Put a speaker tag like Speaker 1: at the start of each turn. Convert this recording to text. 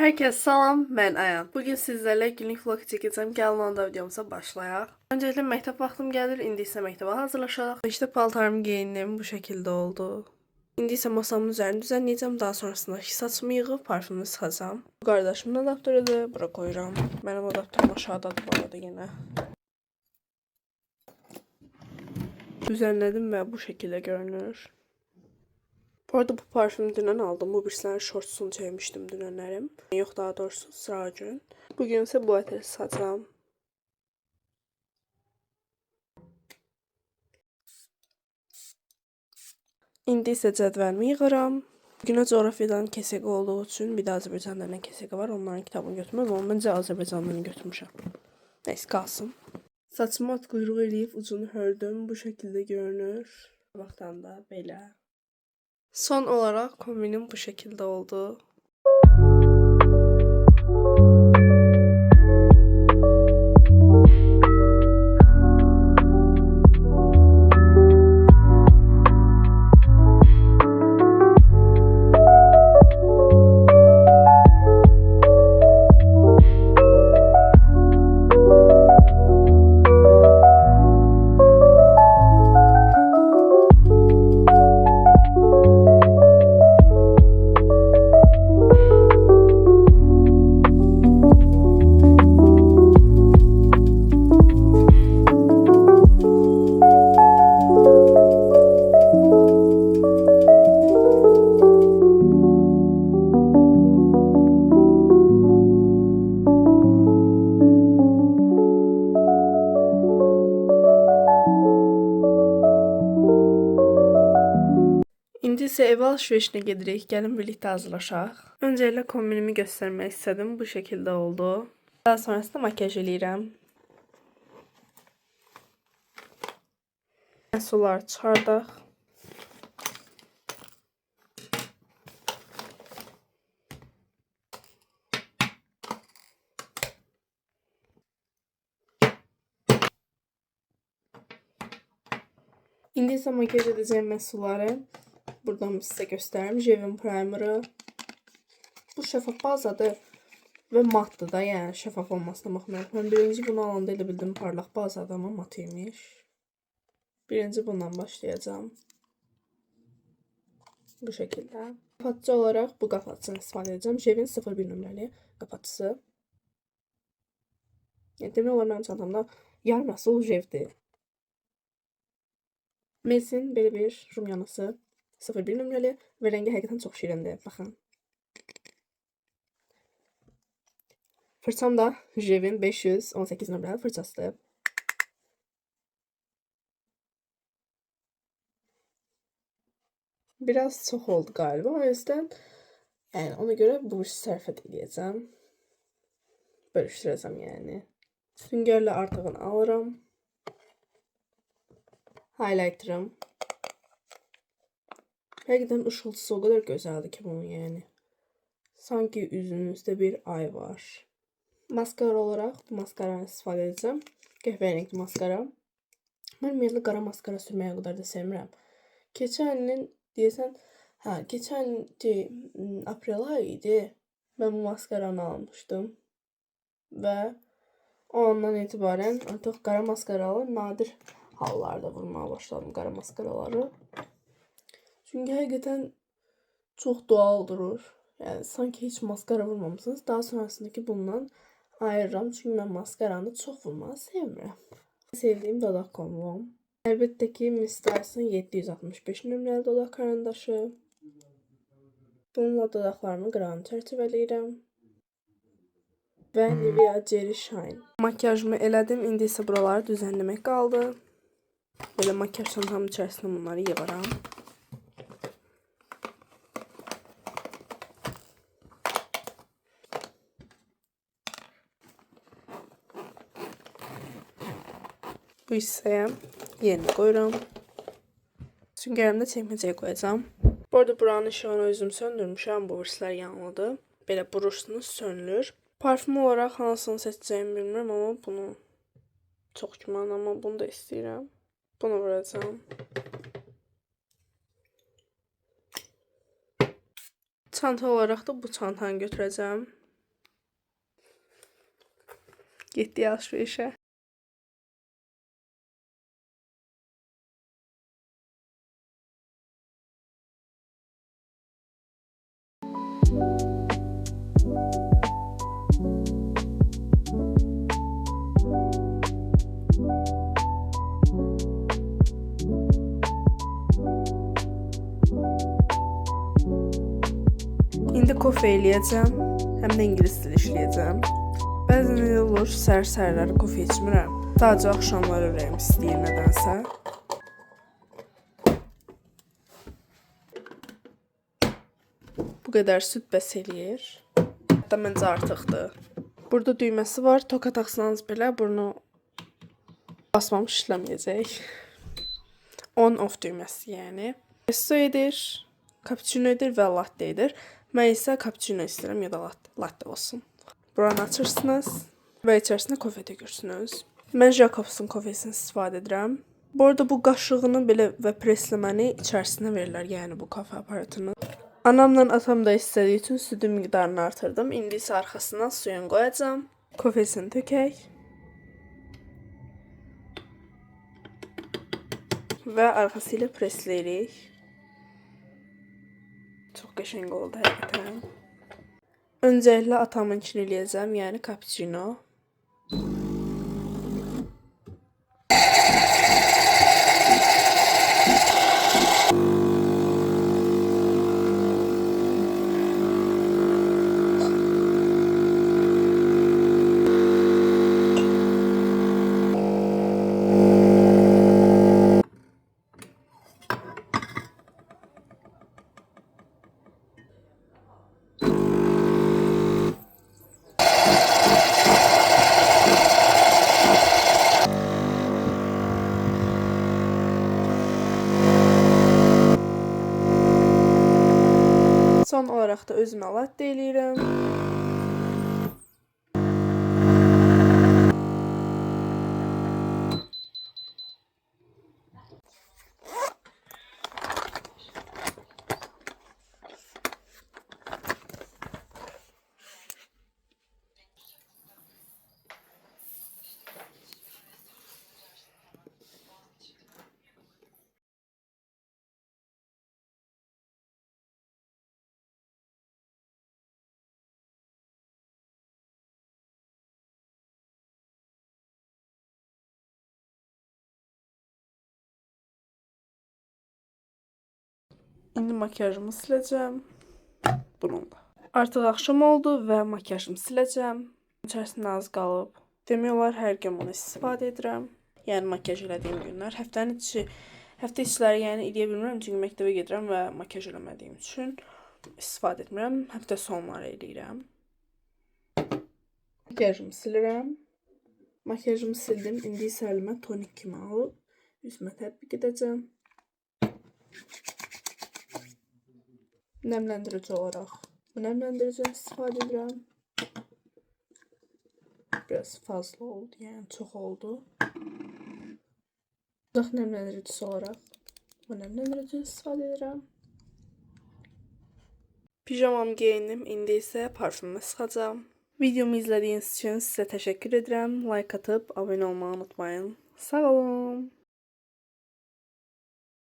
Speaker 1: Herkese salam, ben Ayan. Bugün sizlerle günlük vlog çəkəcəm. Gəlin onda videomuza başlayaq. Öncelikle məktəb vaxtım gəlir, indi isə məktəbə hazırlaşaq. İşte paltarımı geyindim, bu şəkildə oldu. İndi isə masamın üzərini düzənləyəcəm. Daha sonrasında saçımı yığıb parfümümü sıxacam. Bu qardaşımın adaptörüdür, bura qoyuram. Mənim adaptörüm aşağıdadır bu arada yenə. Düzenledim ve bu şekilde görünür. Bu arada bu parfümü dünden aldım. Bu birisinin shortsunu çekmiştim dünenlerim. Yok daha doğrusu sıra gün. Bugün ise bu eteri satacağım. İndi isə cədvəlimi yığıram. Bugünə coğrafyadan kesek olduğu için bir de Azərbaycandan kesek var. Onların kitabını götürməm. Ama məncə Azərbaycandan götürmüşəm. Neyse kalsın. Saçımı at quyruğu eləyib ucunu hördüm. Bu şekilde görünür. Baxdan da belə. Son olarak kombinim bu şekilde oldu. İndi isə ev alışverişinə gedirik. Gəlin birlikte hazırlaşaq. Öncelikle kombinimi göstermek istedim. Bu şekilde oldu. Daha sonrasında makyaj eləyirəm. Sular çıxardaq. İndi isə makyaj edəcəyim məhsulları buradan sizə göstərim. Jevin primerı. Bu şəffaf bazadır və matdır da, yəni şəffaf olmasına baxmayaraq. Mən birinci bunu alanda elə bildim parlaq bazadır, amma mat imiş. Birinci bundan başlayacağım. Bu şəkildə. Qapatıcı olaraq bu qapatıcını istifadə edəcəm. Jevin 01 nömrəli qapatıcısı. Yəni, demək olar mənim çantamda yarısı jevdir. Melsin belə bir rumyanası 01 nömrəli və rəngi həqiqətən çox şirindir. Baxın. Fırçam da Jevin 518 nömrəli fırçasıdır. Biraz çox oldu galiba. O yüzden yani ona göre bu işi sərf edəcəm. Bölüşdürəcəm yani. Süngərlə artığını alıram. Highlighter'ım. Həqiqətən ışıltısı o kadar gözəldir ki bunun yani. Sanki üzünüzde bir ay var. Maskara olarak bu maskaranı istifadə edəcəm. Qəhvərengi maskara. Mən ümumiyyətlə qara maskara sürməyə o kadar da sevmirəm. Keçən ilin deyəsən, geçen aprel ayıydı. Ben bu maskaranı almıştım. Ve o andan itibaren artık qara maskaralı nadir hallarda vurmaya başladım qara maskaraları. Çünkü həqiqətən çok doğal durur. Yani sanki hiç maskara vurmamışsınız. Daha sonrasındaki bundan ayırıram. Çünkü ben maskaranı çok vurmayı sevmirəm. Sevdiğim dodak kombom. Elbette ki Mistars'ın 765 nömrəli dodak karandaşı. Bununla dodaklarımı qırağını çərçivələyirəm. Və Nivea Jelly Shine. Makyajımı elədim. İndi isə buraları düzenlemek qaldı. Böyle makyaj çantamın içərisində bunları yığaram. Bu hissəyə yerini qoyuram. Süngərimdə çəkməcəyə qoyacağım. Bu arada buranın ışığını özüm söndürmüşəm. Bu birislər yanlıdır. Belə buruşsunuz sönülür. Parfüm olarak hansını seçeceğimi bilmirəm, amma bunu çox güman, amma bunu da istəyirəm. Bunu vuracağım. Çanta olarak da bu çantanı götürəcəm. Getdik alış-verişə. İndi kofe eləyəcəm, həm də ingilis dili işləyəcəm. Bəzən elə olur, səhər-səhərləri kofe içmirəm. Sadəcə axşamlar ürəyim istəyir nədənsə. Bu qədər süd bəs eləyir. Hətta məncə artıqdır. Burada düyməsi var. Toka taxsanız belə bunu basmamış işləməyəcək. On-off düyməsi yəni. Espresso edir, cappuccino edir və latte edir. Mən isə cappuccino istəyirəm ya da latte olsun. Buranı açırsınız və içərisinə kofe tökürsünüz. Mən Jacobs'un kofesini istifadə edirəm. Bu arada bu qaşığını belə və presləməni içərisinə verirlər, yəni bu kafe aparatını. Anamla atam da istədiyi üçün südün miqdarını artırdım. İndi isə arxasından suyun qoyacağam. Kofesini tökək. Və arxası ilə presləyirik. Çox qəşəng oldu həqiqətən. Öncəliklə atamınkini eləyəcəm, yəni cappuccino. Son olaraq da özümə latte eləyirəm. İndi makyajımı siləcəm. Bununla. Artıq axşam oldu və makyajımı siləcəm. İçərisində az qalıb. Demək olar hər gün bunu istifadə edirəm. Yəni makyaj elədiyim günlər. Həftə içləri yəni eləyə bilmirəm, çünki məktəbə gedirəm və makyaj eləmədiyim üçün istifadə etmirəm. Həftə sonları eləyirəm. Makyajımı silirəm. Makyajımı sildim. İndi isə əlimə tonik kimi alıb üzümə tətbiq edəcəm. Nemləndirici olaraq bu nemləndiricini istifadə edirəm. Biraz fazla oldu, yəni çox oldu. Dodaq nemləndiricisi olaraq bu nemləndiricini istifadə edirəm. Pijamamı geyindim, indi isə parfümümü sıxacağım. Videomu izlədiyiniz üçün sizə təşəkkür edirəm. Like atıb abunə olmağı unutmayın. Sağ olun.